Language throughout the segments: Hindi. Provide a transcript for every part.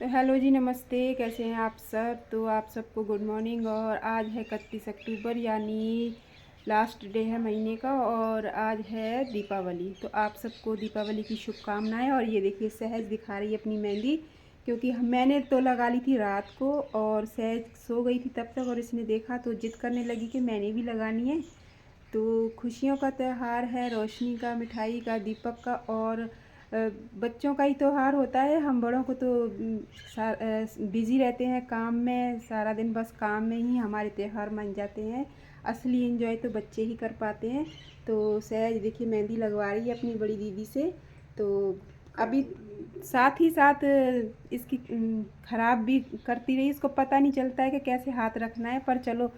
हेलो जी, नमस्ते। कैसे हैं आप सब? तो आप सबको गुड मॉर्निंग। और आज है 31 अक्टूबर, यानी लास्ट डे है महीने का, और आज है दीपावली। तो आप सबको दीपावली की शुभकामनाएं। और ये देखिए, सहज दिखा रही है अपनी मेहंदी, क्योंकि मैंने तो लगा ली थी रात को और सहज सो गई थी तब तक, और इसने देखा तो जिद करने लगी कि मैंने भी लगानी है। तो खुशियों का त्यौहार है, रोशनी का, मिठाई का, दीपक का, और बच्चों का ही त्यौहार होता है। हम बड़ों को तो बिज़ी रहते हैं काम में, सारा दिन बस काम में ही हमारे त्यौहार मन जाते हैं। असली एंजॉय तो बच्चे ही कर पाते हैं। तो सहज देखिए मेहंदी लगवा रही है अपनी बड़ी दीदी से। तो अभी साथ ही साथ इसकी ख़राब भी करती रही। इसको पता नहीं चलता है कि कैसे हाथ रखना है, पर चलो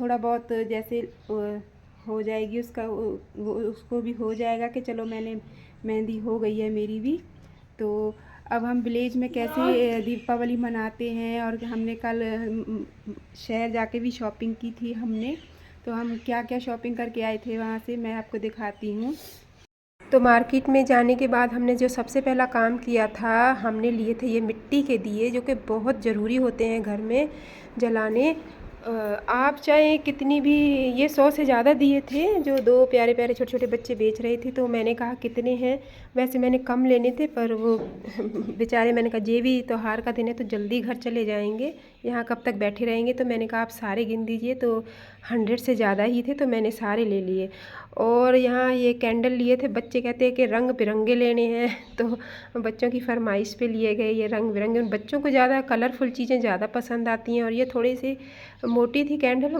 थोड़ा बहुत जैसे हो जाएगी उसका, वो उसको भी हो जाएगा कि चलो मैंने मेहंदी हो गई है मेरी भी। तो अब हम विलेज में कैसे दीपावली मनाते हैं, और हमने कल शहर जाके भी शॉपिंग की थी हमने। तो हम क्या क्या शॉपिंग करके आए थे वहाँ से मैं आपको दिखाती हूँ। तो मार्केट में जाने के बाद हमने जो सबसे पहला काम किया था, हमने लिए थे ये मिट्टी के दिए, जो कि बहुत ज़रूरी होते हैं घर में जलाने। आप चाहे कितनी भी, ये 100 से ज़्यादा दिए थे जो दो प्यारे प्यारे छोटे छोटे बच्चे बेच रहे थे। तो मैंने कहा कितने हैं, वैसे मैंने कम लेने थे, पर वो बेचारे, मैंने कहा ये भी त्योहार का दिन है तो जल्दी घर चले जाएंगे, यहाँ कब तक बैठे रहेंगे। तो मैंने कहा आप सारे गिन दीजिए। तो 100 से ज़्यादा ही थे, तो मैंने सारे ले लिए। और यहाँ ये कैंडल लिए थे, बच्चे कहते हैं कि रंग बिरंगे लेने हैं, तो बच्चों की फरमाइश पे लिए गए ये रंग बिरंगे। उन बच्चों को ज़्यादा कलरफुल चीज़ें ज़्यादा पसंद आती हैं। और ये थोड़ी सी मोटी थी कैंडल,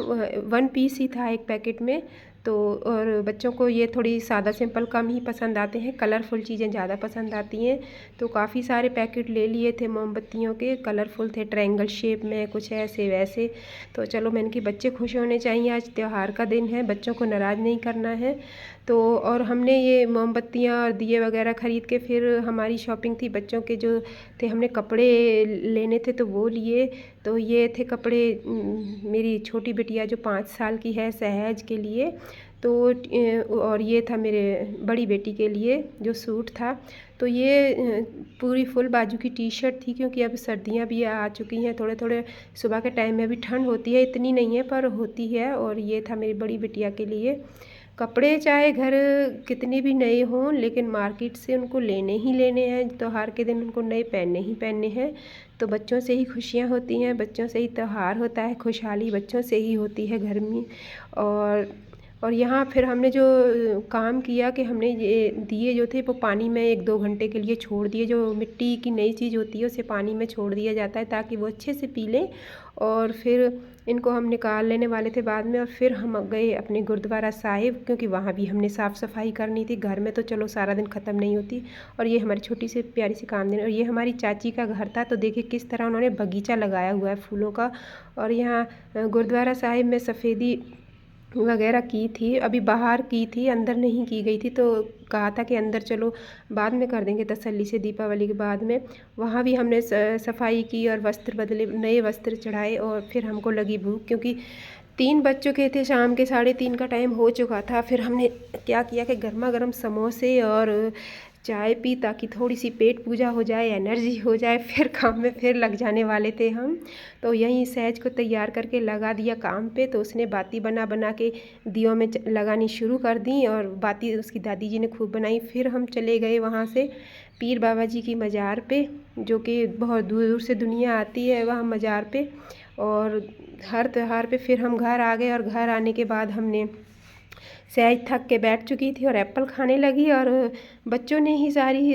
1 पीस ही था एक पैकेट में। तो और बच्चों को ये थोड़ी सादा सिंपल कम ही पसंद आते हैं, कलरफुल चीज़ें ज़्यादा पसंद आती हैं। तो काफ़ी सारे पैकेट ले लिए थे मोमबत्तियों के, कलरफुल थे, ट्रायंगल शेप में, कुछ ऐसे वैसे। तो चलो मैंने कि बच्चे खुश होने चाहिए, आज त्यौहार का दिन है, बच्चों को नाराज़ नहीं करना है। तो और हमने ये मोमबत्तियाँ और दिए वगैरह ख़रीद के, फिर हमारी शॉपिंग थी बच्चों के जो थे, हमने कपड़े लेने थे तो वो लिए। तो ये थे कपड़े मेरी छोटी बिटिया जो 5 साल की है, सहज के लिए। तो और ये था मेरे बड़ी बेटी के लिए जो सूट था। तो ये पूरी फुल बाजू की टी शर्ट थी, क्योंकि अब सर्दियां भी आ चुकी हैं, थोड़े थोड़े सुबह के टाइम में अभी ठंड होती है, इतनी नहीं है पर होती है। और ये था मेरी बड़ी बिटिया के लिए कपड़े, चाहे घर कितने भी नए हों, लेकिन मार्केट से उनको लेने ही लेने हैं, त्योहार के दिन उनको नए पहनने ही पहनने हैं। तो बच्चों से ही खुशियाँ होती हैं, बच्चों से ही त्यौहार होता है, खुशहाली बच्चों से ही होती है घर में। और यहाँ फिर हमने जो काम किया कि हमने ये दिए जो थे वो पानी में 1-2 घंटे के लिए छोड़ दिए। जो मिट्टी की नई चीज़ होती है उसे पानी में छोड़ दिया जाता है ताकि वो अच्छे से पी लें। और फिर इनको हम निकाल लेने वाले थे बाद में, और फिर हम गए अपने गुरुद्वारा साहिब, क्योंकि वहाँ भी हमने साफ़ सफाई करनी थी। घर में तो चलो सारा दिन ख़त्म नहीं होती। और ये हमारी छोटी सी प्यारी सी कामदेन, और ये हमारी चाची का घर था। तो देखिए किस तरह उन्होंने बगीचा लगाया हुआ है फूलों का। और यहाँ गुरुद्वारा साहिब में सफ़ेदी वगैरह की थी, अभी बाहर की थी, अंदर नहीं की गई थी। तो कहा था कि अंदर चलो बाद में कर देंगे तसल्ली से, दीपावली के बाद में। वहाँ भी हमने सफाई की और वस्त्र बदले, नए वस्त्र चढ़ाए। और फिर हमको लगी भूख, क्योंकि 3 बज चुके थे, शाम के 3:30 का टाइम हो चुका था। फिर हमने क्या किया कि गर्मा गर्म समोसे और चाय पी, ताकि थोड़ी सी पेट पूजा हो जाए, एनर्जी हो जाए, फिर काम में फिर लग जाने वाले थे हम। तो यहीं सहज को तैयार करके लगा दिया काम पे। तो उसने बाती बना बना के दियों में लगानी शुरू कर दी, और बाती उसकी दादी जी ने खूब बनाई। फिर हम चले गए वहाँ से पीर बाबा जी की मज़ार पे, जो कि बहुत दूर दूर से दुनिया आती है वहाँ मज़ार पे। और हर त्यौहार पे फिर हम घर आ गए, और घर आने के बाद हमने सहज थक के बैठ चुकी थी और एप्पल खाने लगी। और बच्चों ने ही सारी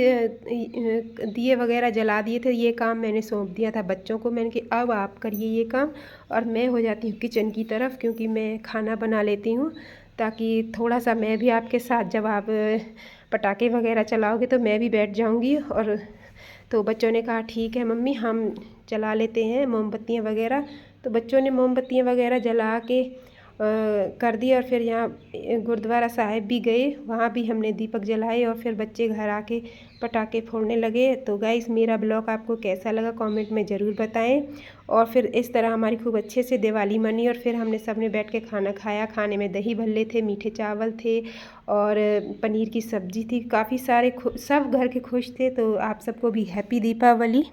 दिए वगैरह जला दिए थे। ये काम मैंने सौंप दिया था बच्चों को, मैंने कि अब आप करिए ये काम, और मैं हो जाती हूँ किचन की तरफ, क्योंकि मैं खाना बना लेती हूँ, ताकि थोड़ा सा मैं भी आपके साथ, जब आप पटाखे वगैरह चलाओगे तो मैं भी बैठ जाऊँगी। और तो बच्चों ने कहा ठीक है मम्मी, हम जला लेते हैं मोमबत्तियाँ वगैरह। तो बच्चों ने मोमबत्तियाँ वगैरह जला के कर दी। और फिर यहाँ गुरुद्वारा साहिब भी गए, वहाँ भी हमने दीपक जलाए, और फिर बच्चे घर आके पटाखे फोड़ने लगे। तो गाइस, मेरा ब्लॉग आपको कैसा लगा कमेंट में ज़रूर बताएं। और फिर इस तरह हमारी खूब अच्छे से दिवाली मनी। और फिर हमने सब ने बैठ के खाना खाया। खाने में दही भल्ले थे, मीठे चावल थे, और पनीर की सब्ज़ी थी, काफ़ी सारे सब घर के खुश थे। तो आप सबको भी हैप्पी दीपावली।